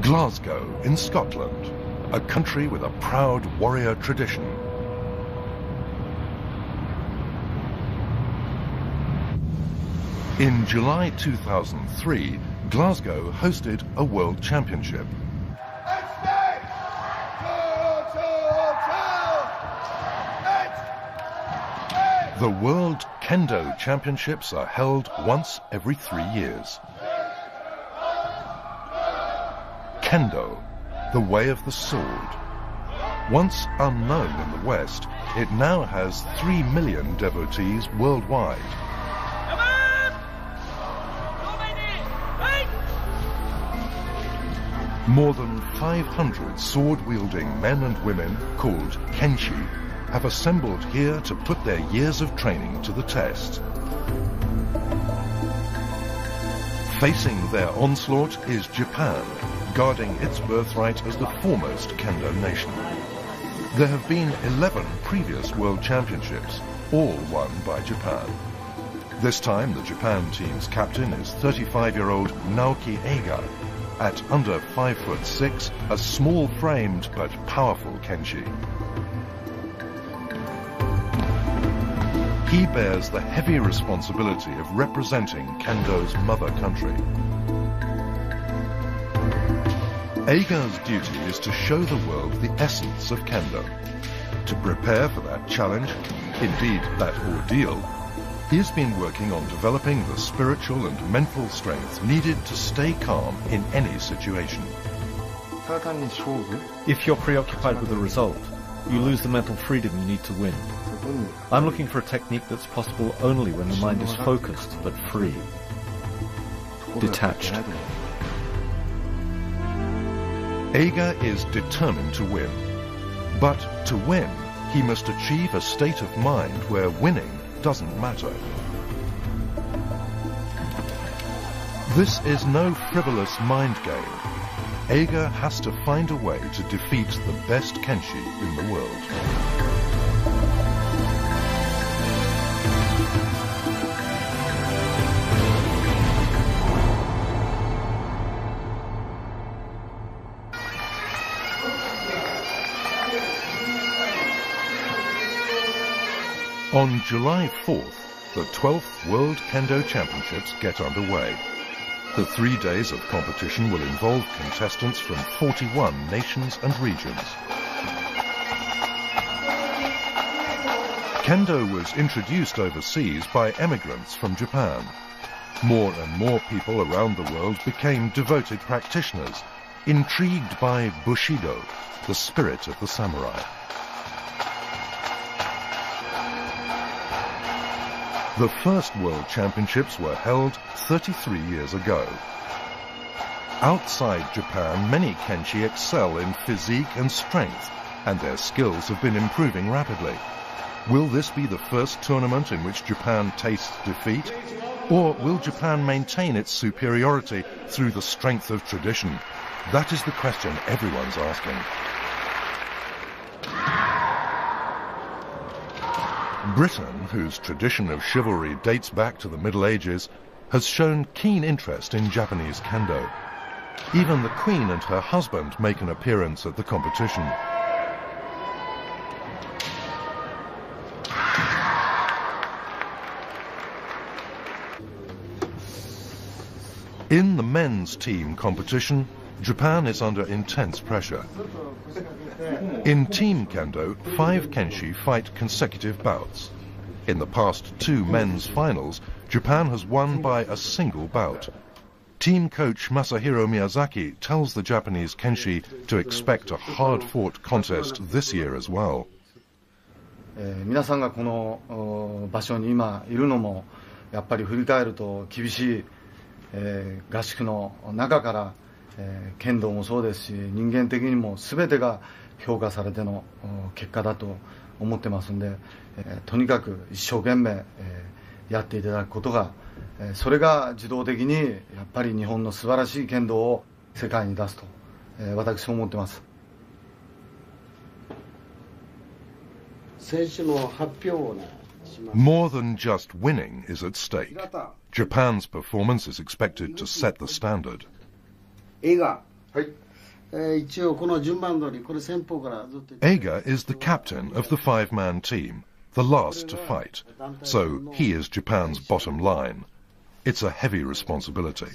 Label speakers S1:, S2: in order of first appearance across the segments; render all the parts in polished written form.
S1: Glasgow in Scotland, a country with a proud warrior tradition. In July 2003, Glasgow hosted a World Championship. The World Kendo Championships are held once every 3 years. Kendo, the way of the sword. Once unknown in the West, it now has 3 million devotees worldwide. More than 500 sword-wielding men and women, called kenshi, have assembled here to put their years of training to the test. Facing their onslaught is Japan, guarding its birthright as the foremost kendo nation. There have been 11 previous World Championships, all won by Japan. This time the Japan team's captain is 35-year-old Nαόκι Έιγκα. At under 5'6", a small-framed but powerful kenshi. He bears the heavy responsibility of representing Kendo's mother country. Eiga's duty is to show the world the essence of Kendo. To prepare for that challenge, indeed that ordeal, he has been working on developing the spiritual and mental strength needed to stay calm in any situation.
S2: If you're preoccupied with the result, you lose the mental freedom you need to win. I'm looking for a technique that's possible only when the mind is focused but free, detached.
S1: Éigga is determined to win. But to win, he must achieve a state of mind where winning doesn't matter. This is no frivolous mind game. Éigga has to find a way to defeat the best kenshi in the world. On July 4th, the 12th World Kendo Championships get underway. The 3 days of competition will involve contestants from 41 nations and regions. Kendo was introduced overseas by emigrants from Japan. More and more people around the world became devoted practitioners, intrigued by Bushido, the spirit of the samurai. The first World Championships were held 33 years ago. Outside Japan, many kenshi excel in physique and strength, and their skills have been improving rapidly. Will this be the first tournament in which Japan tastes defeat? Or will Japan maintain its superiority through the strength of tradition? That is the question everyone's asking. Britain, whose tradition of chivalry dates back to the Middle Ages, has shown keen interest in Japanese kendo. Even the Queen and her husband make an appearance at the competition. In the men's team competition, Japan is under intense pressure. In team kendo, 5 kenshi fight consecutive bouts. In the past 2 men's finals, Japan has won by a single bout. Team coach Masahiro Miyazaki tells the Japanese kenshi to expect a hard-fought contest this year as well.
S3: 皆さんがこの場所に今いるのもやっぱり振り返ると厳しい合宿の中から剣道もそうですし人間的にも全てが評価されての結果だと思ってますんでとにかく一生懸命やっていただくことがそれが自動的にやっぱり日本の素晴らしい剣道を世界に出すと私は思ってます。
S1: More than just winning is at stake. Japan's performance is expected to set the standard. Éigga is the captain of the five-man team, the last to fight, so he is Japan's bottom line. It's a heavy responsibility.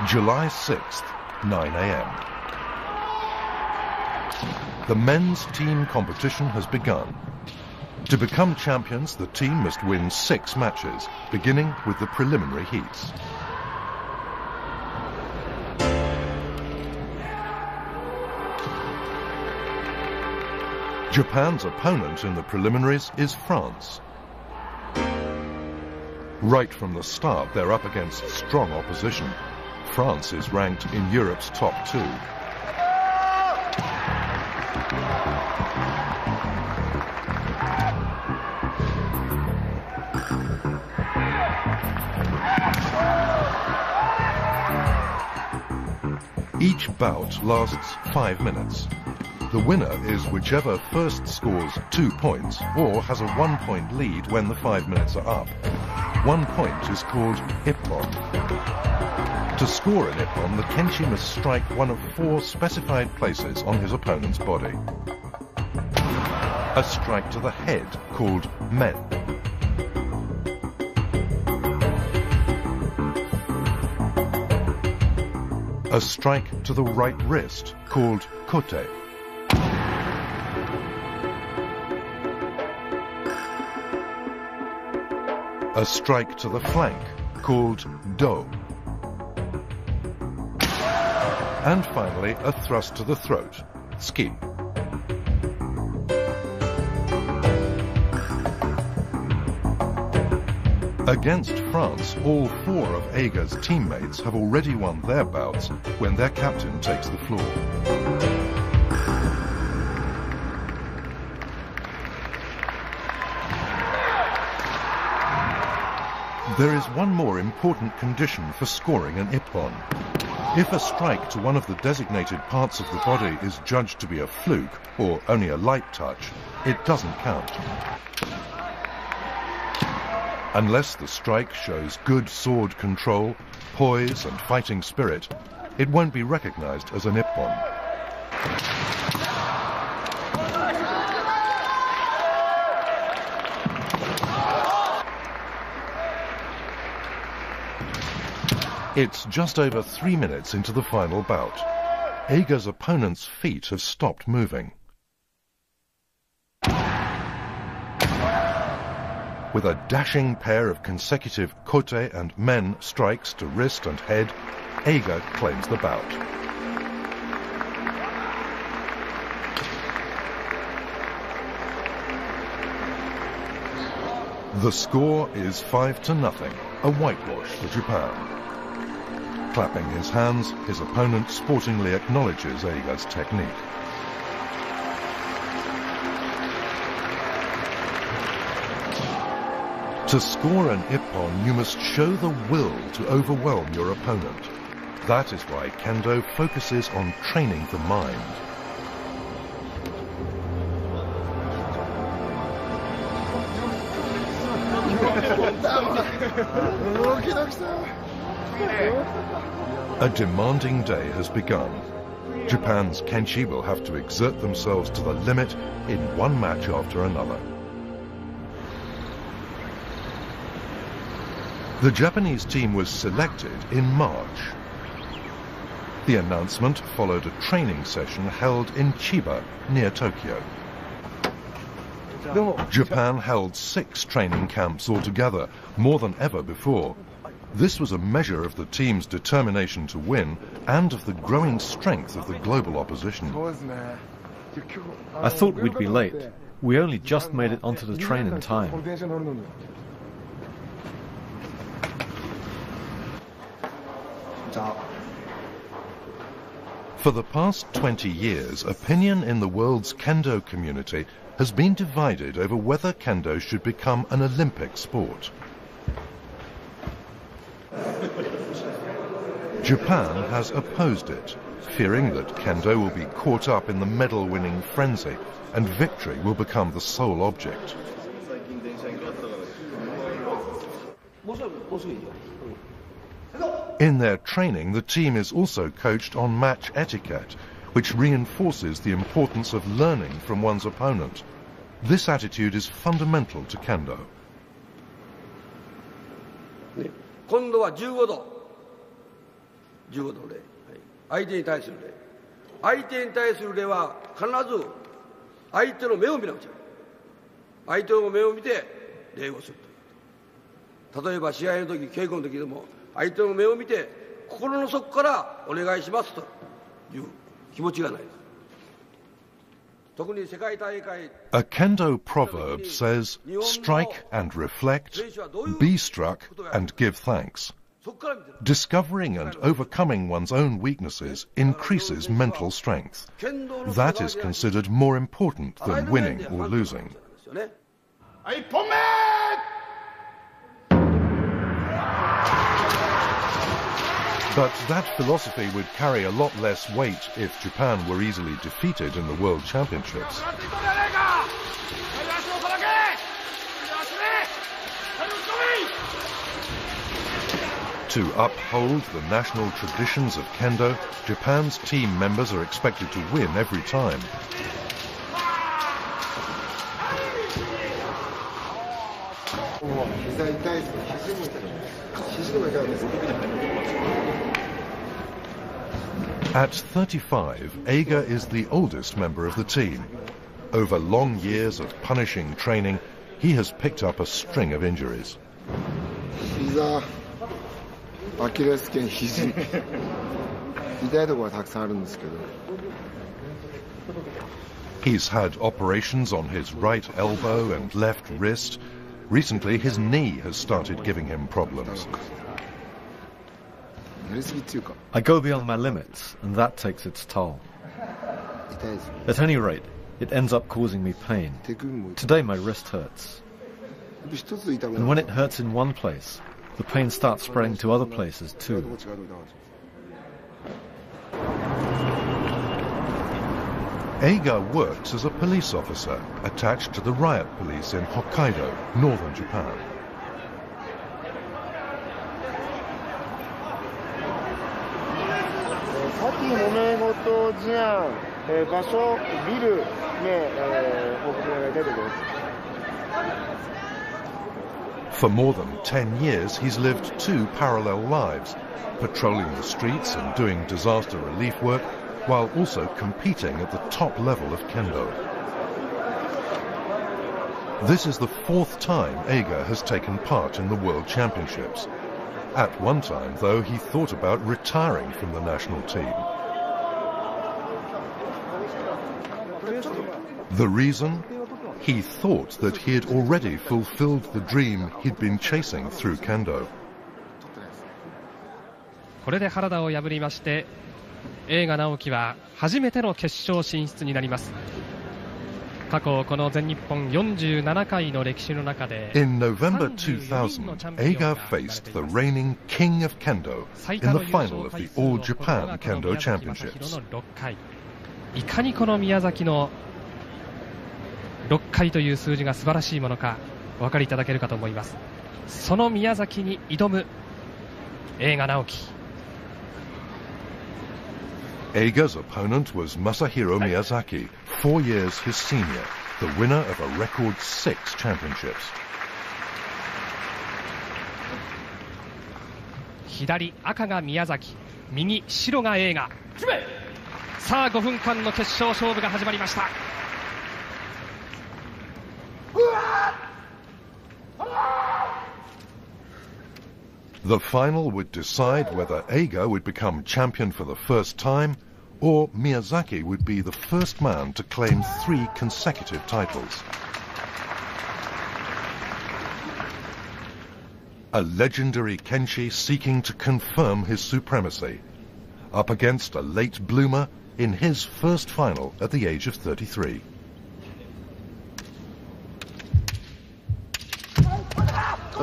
S1: July 6th, 9 a.m. The men's team competition has begun. To become champions, the team must win 6 matches, beginning with the preliminary heats. Japan's opponent in the preliminaries is France. Right from the start, they're up against strong opposition. France is ranked in Europe's top 2. Each bout lasts 5 minutes. The winner is whichever first scores 2 points or has a 1-point lead when the 5 minutes are up. 1 point is called ippon. To score an ippon, the kenshi must strike one of 4 specified places on his opponent's body. A strike to the head, called men. A strike to the right wrist, called kote. A strike to the flank, called do. And finally, a thrust to the throat, ski. Against France, all 4 of Éigga's teammates have already won their bouts when their captain takes the floor. There is one more important condition for scoring an ippon. If a strike to one of the designated parts of the body is judged to be a fluke, or only a light touch, it doesn't count. Unless the strike shows good sword control, poise and fighting spirit, it won't be recognized as an ippon. It's just over 3 minutes into the final bout. Éigga's opponent's feet have stopped moving. With a dashing pair of consecutive kote and men strikes to wrist and head, Éigga claims the bout. The score is 5-0, a whitewash for Japan. Clapping his hands, his opponent sportingly acknowledges Éigga's technique. To score an ippon, you must show the will to overwhelm your opponent. That is why Kendo focuses on training the mind. A demanding day has begun. Japan's kenshi will have to exert themselves to the limit in one match after another. The Japanese team was selected in March. The announcement followed a training session held in Chiba, near Tokyo. Japan held 6 training camps altogether, more than ever before. This was a measure of the team's determination to win and of the growing strength of the global opposition.
S2: I thought we'd be late. We only just made it onto the train in time.
S1: For the past 20 years, opinion in the world's kendo community has been divided over whether kendo should become an Olympic sport. Japan has opposed it, fearing that kendo will be caught up in the medal-winning frenzy and victory will become the sole object. In their training, the team is also coached on match etiquette, which reinforces the importance of learning from one's opponent. This attitude is fundamental to Kendo.
S4: 今度は15度礼、相手に対する礼。相手に対する礼は必ず相手の目を見なくちゃ。相手の目を見て礼をする。例えば試合の時、稽古の時でも相手の目を見て心の底からお願いしますという気持ちがない。
S1: A Kendo proverb says, strike and reflect, be struck and give thanks. Discovering and overcoming one's own weaknesses increases mental strength. That is considered more important than winning or losing. But that philosophy would carry a lot less weight if Japan were easily defeated in the World Championships. To uphold the national traditions of Kendo, Japan's team members are expected to win every time. At 35, Éigga is the oldest member of the team. Over long years of punishing training, he has picked up a string of injuries. He's had operations on his right elbow and left wrist. Recently, his knee has started giving him problems.
S2: I go beyond my limits, and that takes its toll. At any rate, it ends up causing me pain. Today my wrist hurts. And when it hurts in one place, the pain starts spreading to other places too.
S1: Éigga works as a police officer attached to the riot police in Hokkaido, northern Japan. For more than 10 years, he's lived two parallel lives, patrolling the streets and doing disaster relief work, while also competing at the top level of Kendo. This is the fourth time Éigga has taken part in the World Championships. At one time, though, he thought about retiring from the national team. The reason? He thought that he had already fulfilled the dream he'd been chasing through Kendo.
S5: これで原田を破りまして、Éigga直樹は初めての決勝進出になります。過去この全日本47回の歴史の中で
S1: In November 2000, Éigga faced the reigning king of Kendo in the final of the All Japan Kendo Championships.
S5: いかにこの宮崎の6回という数字が素晴らしいものかお分かりいただけるかと思います。その宮崎に挑むÉigga直樹。
S1: Éigga's opponent was Masahiro Miyazaki, 4 years his senior, the winner of a record 6 championships.
S5: 左赤が宮崎、右白がÉigga。さあ5分間の決勝勝負が始まりました。
S1: The final would decide whether Éigga would become champion for the first time, or Miyazaki would be the first man to claim 3 consecutive titles. A legendary Kenshi seeking to confirm his supremacy, up against a late bloomer in his first final at the age of 33.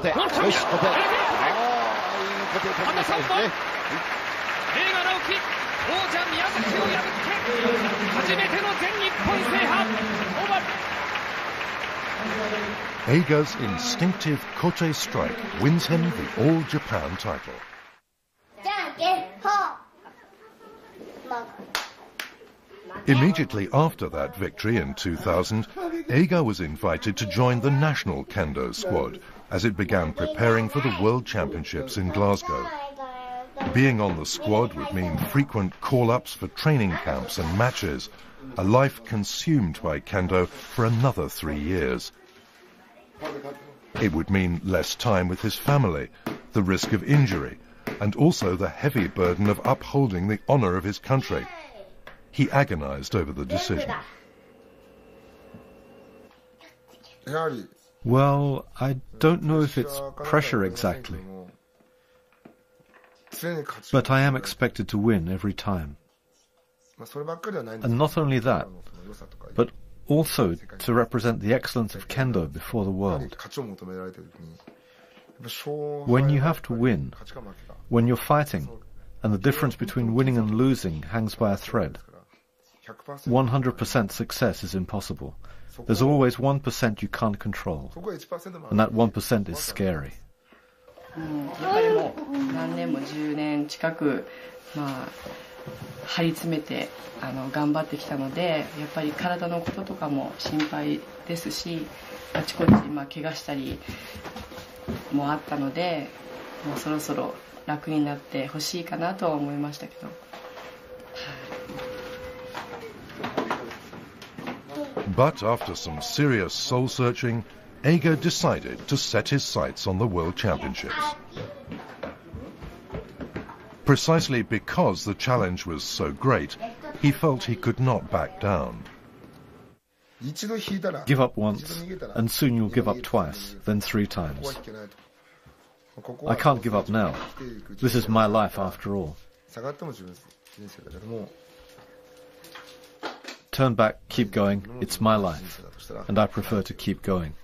S5: Éigga直樹、王者宮崎を破って初めての全日本制覇。
S1: Eiga's instinctive kote strike wins him the All-Japan title. Immediately after that victory in 2000, Éigga was invited to join the national kendo squad as it began preparing for the World Championships in Glasgow. Being on the squad would mean frequent call-ups for training camps and matches, a life consumed by kendo for another 3 years. It would mean less time with his family, the risk of injury, and also the heavy burden of upholding the honor of his country. He agonized over the decision.
S2: Well, I don't know if it's pressure exactly, but I am expected to win every time. And not only that, but also to represent the excellence of kendo before the world. When you have to win, when you're fighting, and the difference between winning and losing hangs by a thread, 100% success is impossible. There's always 1% you can't control, and that 1% is scary.
S6: やっぱりもう何年も10年近く張り詰めて頑張ってきたので、やっぱり体のこととかも心配ですし、あちこち怪我したりもあったので、もうそろそろ楽になってほしいかなとは思いましたけど。
S1: But after some serious soul-searching, Éigga decided to set his sights on the World Championships. Precisely because the challenge was so great, he felt he could not back down.
S2: Give up once, and soon you'll give up twice, then 3 times. I can't give up now. This is my life after all. Turn back, keep going, it's my life, and I prefer to keep going.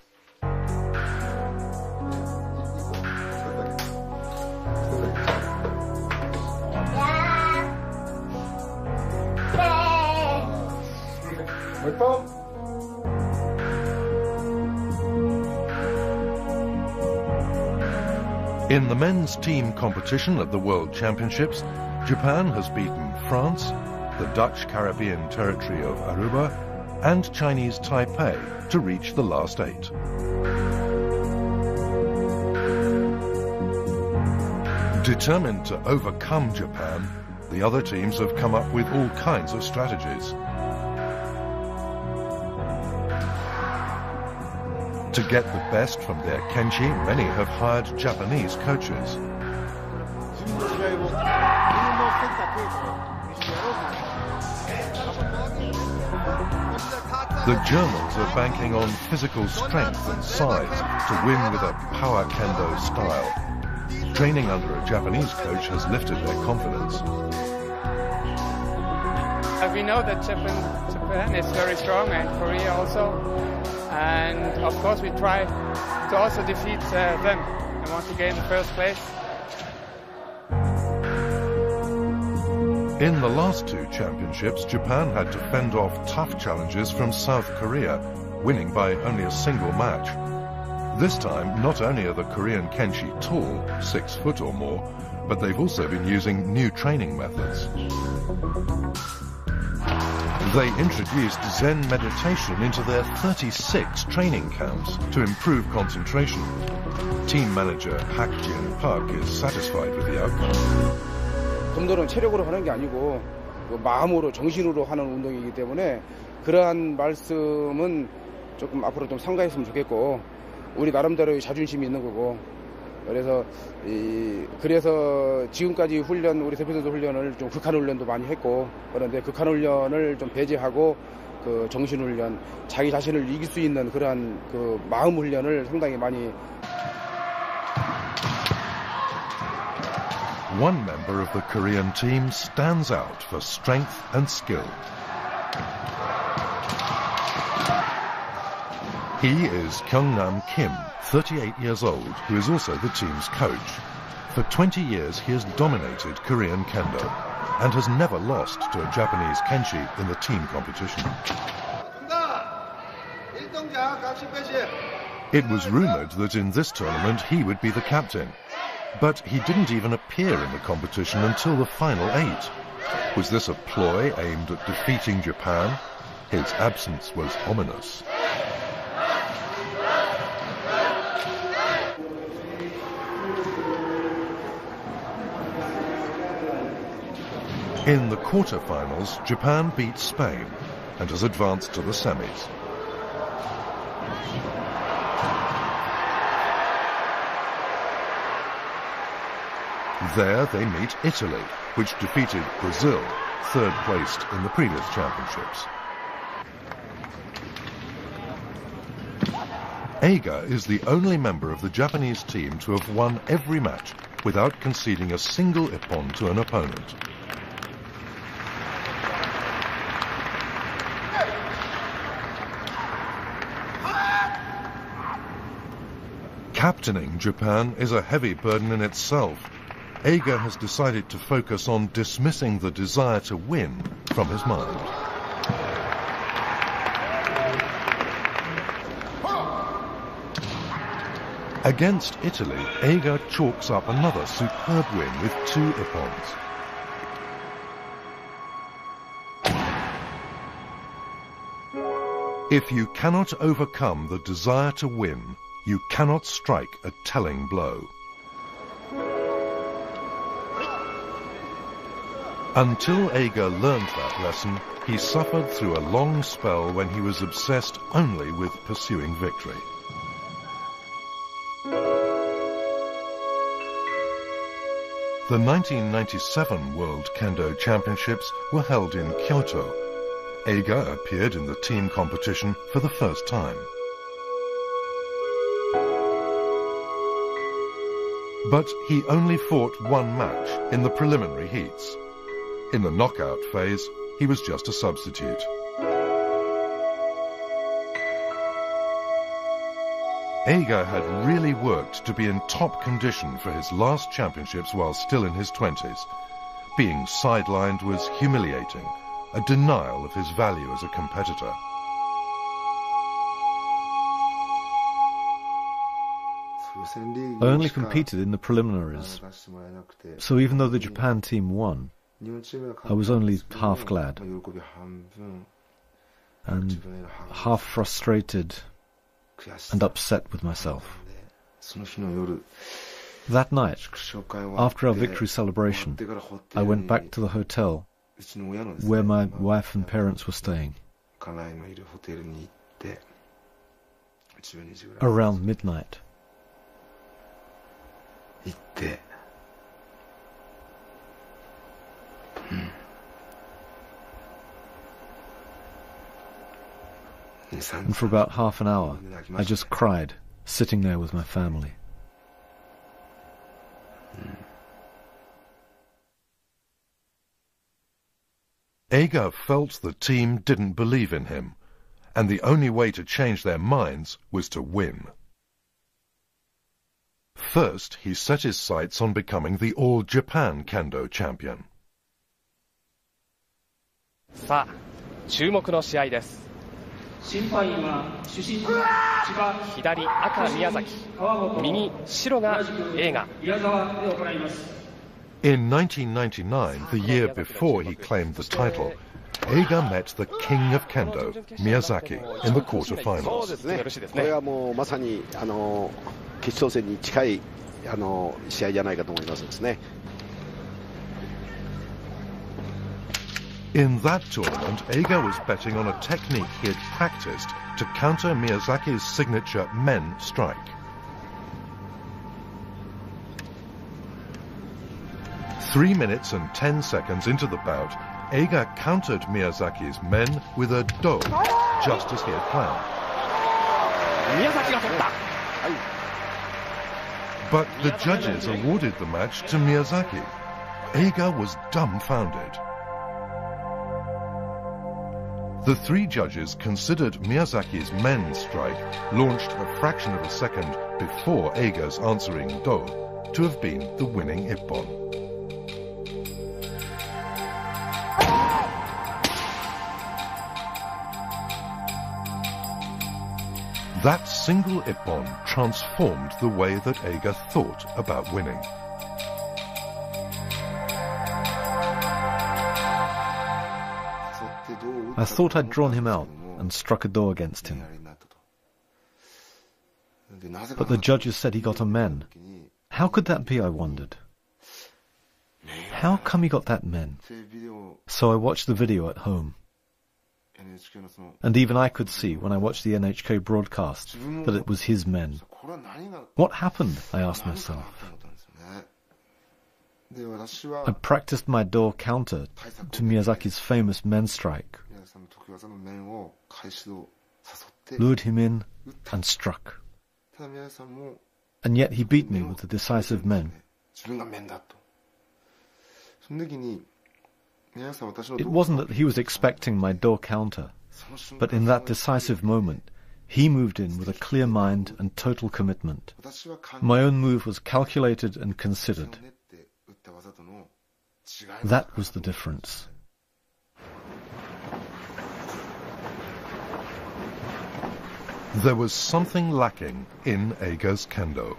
S1: In the men's team competition at the World Championships, Japan has beaten France, the Dutch Caribbean territory of Aruba, and Chinese Taipei to reach the last 8. Determined to overcome Japan, the other teams have come up with all kinds of strategies. To get the best from their kenchi, many have hired Japanese coaches. The Germans are banking on physical strength and size to win with a power kendo style. Training under a Japanese coach has lifted their confidence.
S7: We know that Japan is very strong, and Korea also. And of course we try to also defeat them and want to gain the first place.
S1: In the last 2 championships, Japan had to fend off tough challenges from South Korea, winning by only a single match. This time, not only are the Korean kenchi tall, 6 foot or more, but they've also been using new training methods. They introduced Zen meditation into their 36 training camps to improve concentration. Team manager Hak Jin Park is satisfied with the outcome.
S8: 검도는 체력으로 하는 게 아니고 마음으로 정신으로 하는 운동이기 때문에 그러한 말씀은 조금 앞으로 좀 삼가했으면 좋겠고, 우리 나름대로의 자존심이 있는 거고, 그래서 지금까지 훈련, 우리 대표선수 훈련을 좀 극한 훈련도 많이 했고, 그런데 극한 훈련을 좀 배제하고 그 정신 훈련, 자기 자신을 이길 수 있는 그러한 그 마음 훈련을 상당히 많이.
S1: One member of the Korean team stands out for strength and skill. He is Kyungnam Kim, 38 years old, who is also the team's coach. For 20 years he has dominated Korean kendo and has never lost to a Japanese kenchi in the team competition. It was rumoured that in this tournament he would be the captain, but he didn't even appear in the competition until the final 8. Was this a ploy aimed at defeating Japan? His absence was ominous. In the quarter-finals, Japan beat Spain and has advanced to the semis. There they meet Italy, which defeated Brazil, third placed in the previous championships. Eiga is the only member of the Japanese team to have won every match without conceding a single ippon to an opponent. Captaining Japan is a heavy burden in itself. Eiga has decided to focus on dismissing the desire to win from his mind. Against Italy, Eiga chalks up another superb win with 2 ippons. If you cannot overcome the desire to win, you cannot strike a telling blow. Until Eiga learned that lesson, he suffered through a long spell when he was obsessed only with pursuing victory. The 1997 World Kendo Championships were held in Kyoto. Eiga appeared in the team competition for the first time. But he only fought one match in the preliminary heats. In the knockout phase, he was just a substitute. Eiga had really worked to be in top condition for his last championships while still in his 20s. Being sidelined was humiliating, a denial of his value as a competitor.
S2: I only competed in the preliminaries, so even though the Japan team won, I was only half glad and half frustrated and upset with myself. That night, after our victory celebration, I went back to the hotel where my wife and parents were staying. Around midnight. And for about half an hour, I just cried, sitting there with my family.
S1: Eiga felt the team didn't believe in him, and the only way to change their minds was to win. First, he set his sights on becoming the All-Japan Kendo champion.
S5: さあ、注目の試合です。左赤宮崎、右白が映画。
S1: In 1999, the year before he claimed the title, Eiga met the king of kendo, Miyazaki, in the quarter-finals.
S9: これはもうまさに決勝戦に近い試合じゃないかと思いますですね。
S1: In that tournament, Eiga was betting on a technique he had practiced to counter Miyazaki's signature men strike. Three minutes and 10 seconds into the bout, Eiga countered Miyazaki's men with a do, just as he had planned. But the judges awarded the match to Miyazaki. Eiga was dumbfounded. The three judges considered Miyazaki's men's strike, launched a fraction of a second before Eiga's answering do, to have been the winning ippon. That single ippon transformed the way that Eiga thought about winning.
S2: I thought I'd drawn him out and struck a do against him. But the judges said he got a men. How could that be, I wondered. How come he got that men? So I watched the video at home. And even I could see, when I watched the NHK broadcast, that it was his men. What happened? I asked myself. I practiced my do counter to Miyazaki's famous men strike, lured him in and struck. And yet he beat me with the decisive men. It wasn't that he was expecting my do counter, but in that decisive moment, he moved in with a clear mind and total commitment. My own move was calculated and considered. That was the difference.
S1: There was something lacking in Eiga's kendo.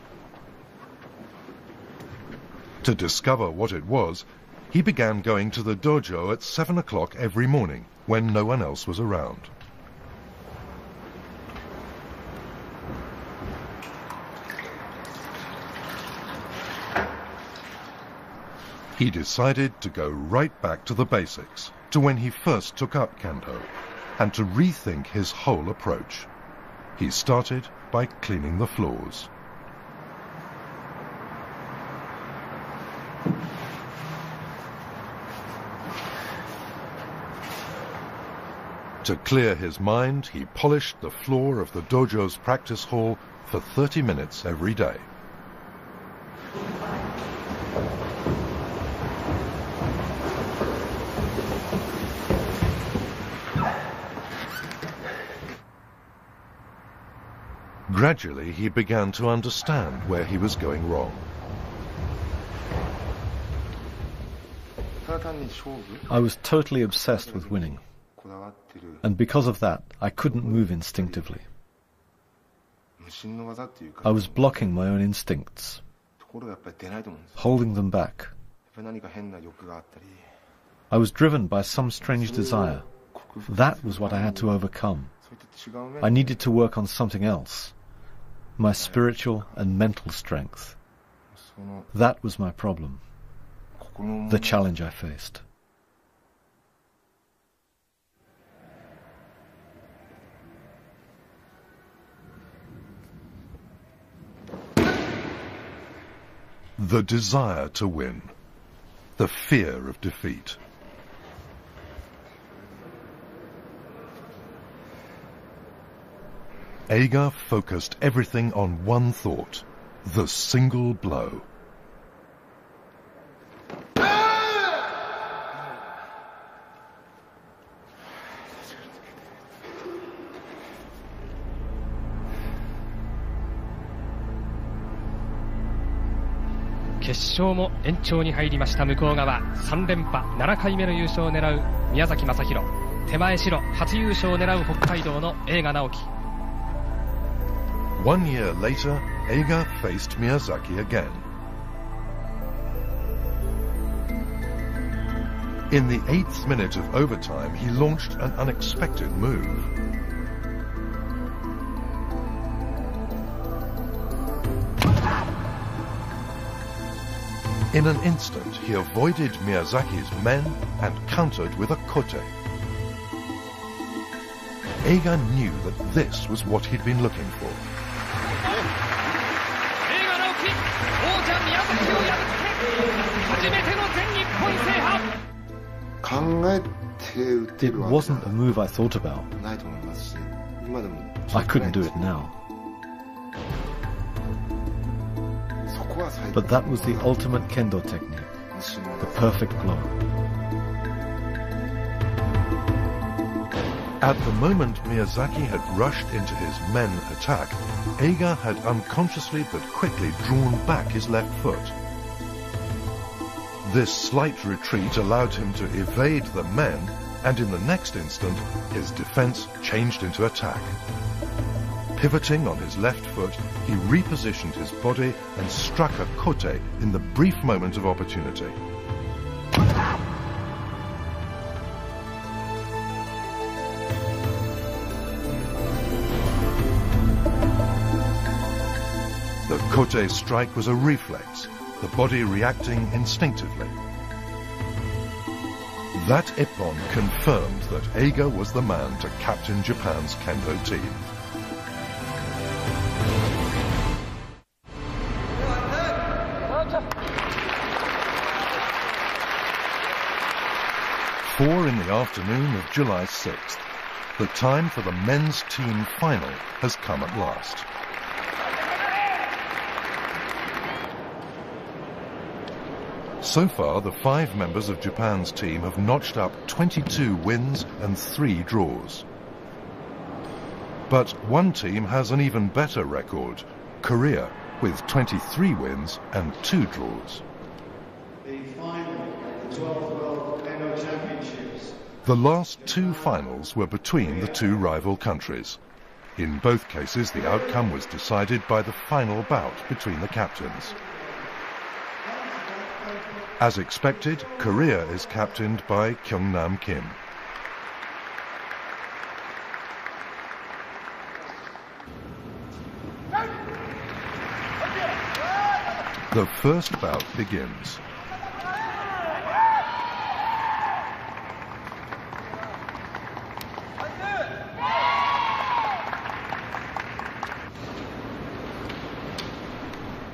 S1: To discover what it was, he began going to the dojo at 7 o'clock every morning when no one else was around. He decided to go right back to the basics, to when he first took up kendo, and to rethink his whole approach. He started by cleaning the floors. To clear his mind, he polished the floor of the dojo's practice hall for 30 minutes every day. Gradually, he began to understand where he was going wrong.
S2: I was totally obsessed with winning. And because of that, I couldn't move instinctively. I was blocking my own instincts, holding them back. I was driven by some strange desire. That was what I had to overcome. I needed to work on something else. My spiritual and mental strength. That was my problem. The challenge I faced.
S1: The desire to win. The fear of defeat. Eiga focused everything on one thought, the single blow.
S5: 決勝も延長に入りました。向こう側3連覇7回目の優勝を狙う宮崎正弘、手前白初優勝を狙う北海道の映画直樹。
S1: 1 year later, Eiga faced Miyazaki again. In the 8th minute of overtime, he launched an unexpected move. In an instant, he avoided Miyazaki's men and countered with a kote. Eiga knew that this was what he'd been looking for.
S2: It wasn't a move I thought about. I couldn't do it now. But that was the ultimate kendo technique, the perfect blow.
S1: At the moment Miyazaki had rushed into his men attack, Eiga had unconsciously but quickly drawn back his left foot. This slight retreat allowed him to evade the men, and in the next instant, his defense changed into attack. Pivoting on his left foot, he repositioned his body and struck a kote in the brief moment of opportunity. The kote strike was a reflex, the body reacting instinctively. That ippon confirmed that Eiga was the man to captain Japan's kendo team. Four in the afternoon of July 6th. The time for the men's team final has come at last. So far, the 5 members of Japan's team have notched up 22 wins and 3 draws. But one team has an even better record, Korea, with 23 wins and 2 draws.
S3: The final 12th World Kendo Championships.
S1: The last 2 finals were between the 2 rival countries. In both cases, the outcome was decided by the final bout between the captains. As expected, Korea is captained by Kyungnam Kim. The first bout begins.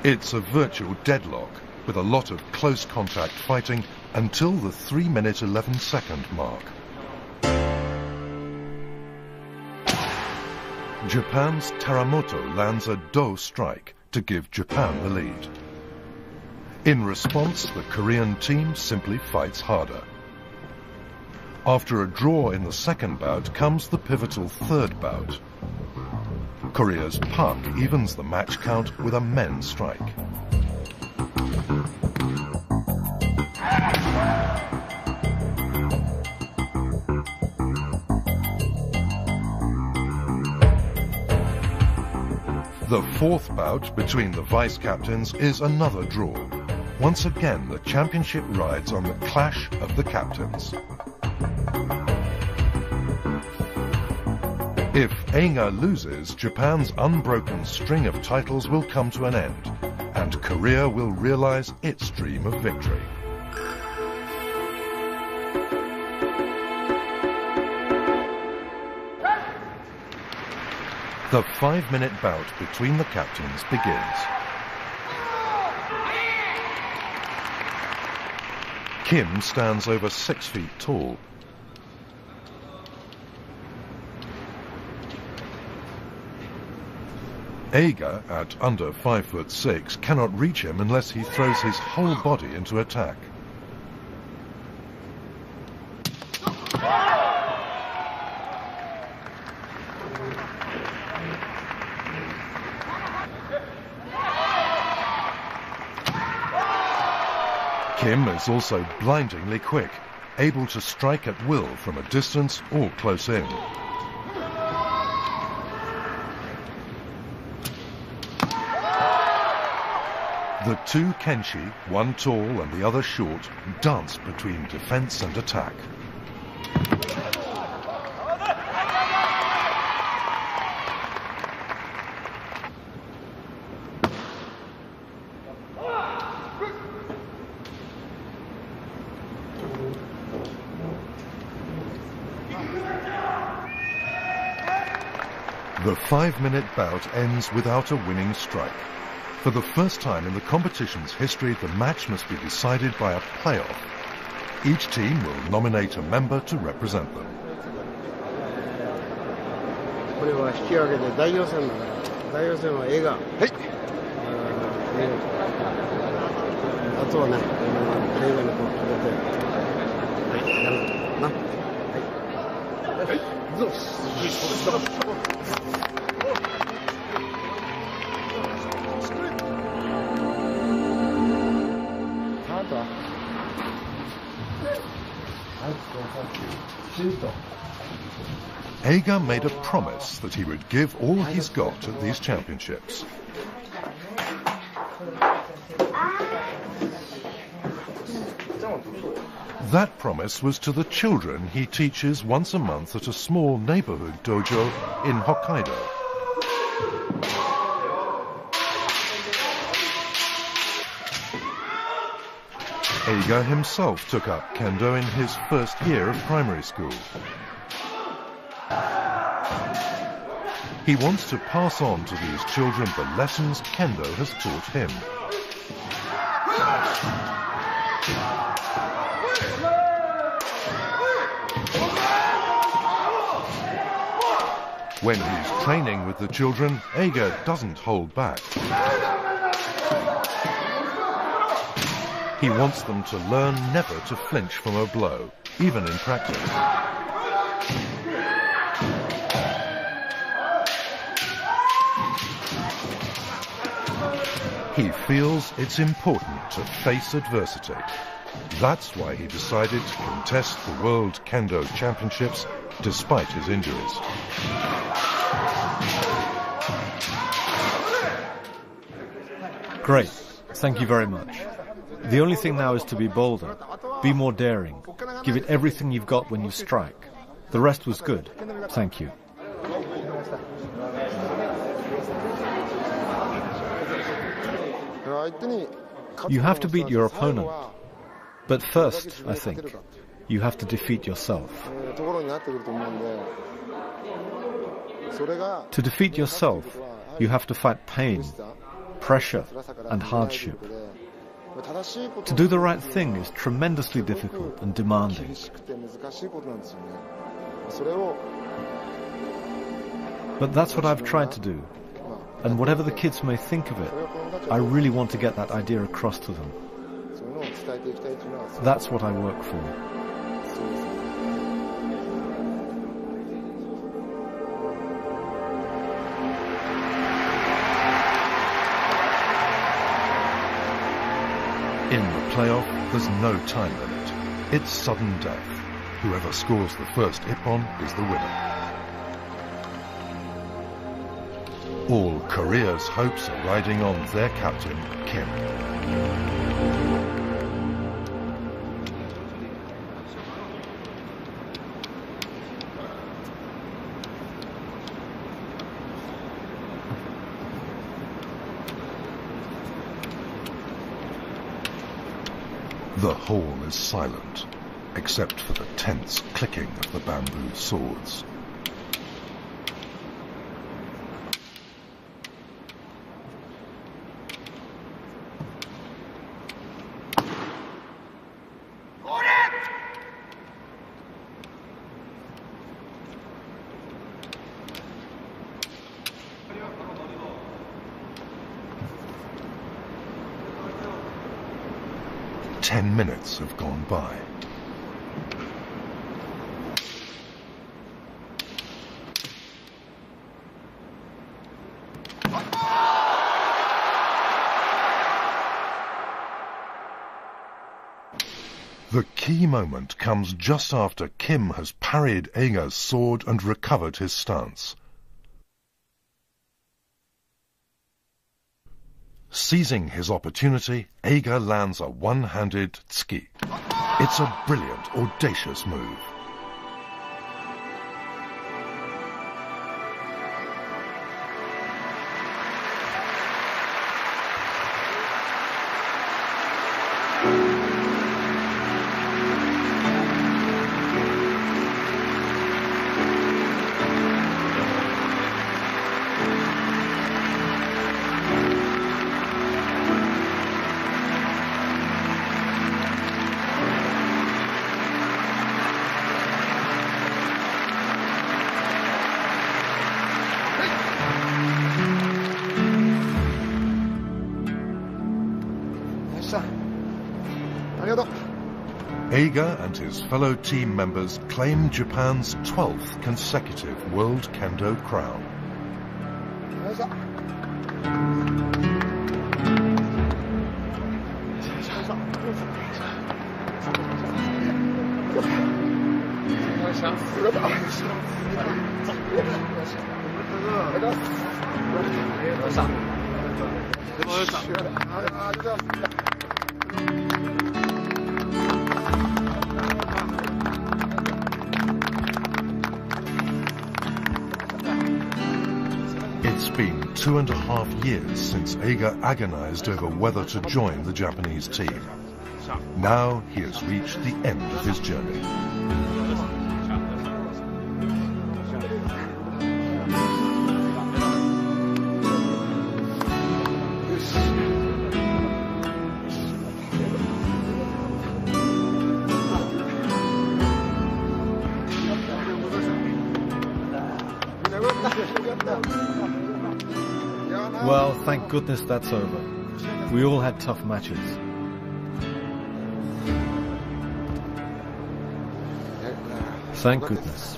S1: It's a virtual deadlock, with a lot of close contact fighting until the 3-minute 11-second mark. Japan's Teramoto lands a do strike to give Japan the lead. In response, the Korean team simply fights harder. After a draw in the second bout comes the pivotal third bout. Korea's Park evens the match count with a men's strike. The fourth bout between the vice-captains is another draw. Once again, the championship rides on the clash of the captains. If Eiga loses, Japan's unbroken string of titles will come to an end, and Korea will realize its dream of victory. The 5-minute bout between the captains begins. Kim stands over 6 feet tall. Eiga, at under 5'6", cannot reach him unless he throws his whole body into attack. Kim is also blindingly quick, able to strike at will from a distance or close in. The 2 Kenshi, one tall and the other short, dance between defense and attack. The 5-minute bout ends without a winning strike. For the first time in the competition's history, the match must be decided by a playoff. Each team will nominate a member to represent them. Éigga made a promise that he would give all he's got at these championships. That promise was to the children he teaches once a month at a small neighborhood dojo in Hokkaido. Éigga himself took up kendo in his first year of primary school. He wants to pass on to these children the lessons kendo has taught him. When he's training with the children, Éigga doesn't hold back. He wants them to learn never to flinch from a blow, even in practice. He feels it's important to face adversity. That's why he decided to contest the World Kendo Championships despite his injuries.
S2: Great. Thank you very much. The only thing now is to be bolder, be more daring, give it everything you've got when you strike. The rest was good. Thank you. You have to beat your opponent. But first, I think, you have to defeat yourself. To defeat yourself, you have to fight pain, pressure, and hardship. To do the right thing is tremendously difficult and demanding. But that's what I've tried to do. And whatever the kids may think of it, I really want to get that idea across to them. That's what I work for.
S1: In the playoff, there's no time limit. It's sudden death. Whoever scores the first ippon is the winner. All Korea's hopes are riding on their captain, Kim. The hall is silent, except for the tense clicking of the bamboo swords. Ten minutes have gone by. The key moment comes just after Kim has parried Éigga's sword and recovered his stance. Seizing his opportunity, Éigga lands a one-handed tsuki. It's a brilliant, audacious move. Éigga and his fellow team members claim Japan's 12th consecutive World Kendo crown. It's been 2.5 years since Éigga agonized over whether to join the Japanese team. Now he has reached the end of his journey.
S2: Well, thank goodness that's over. We all had tough matches. Thank goodness.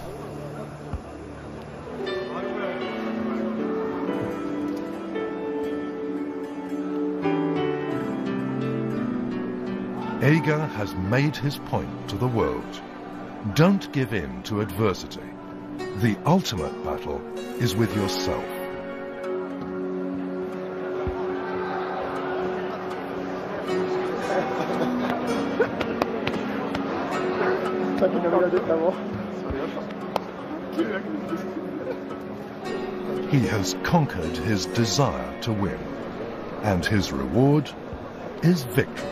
S1: Éigga has made his point to the world. Don't give in to adversity. The ultimate battle is with yourself. He has conquered his desire to win, and his reward is victory.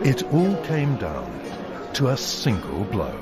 S1: It all came down to a single blow.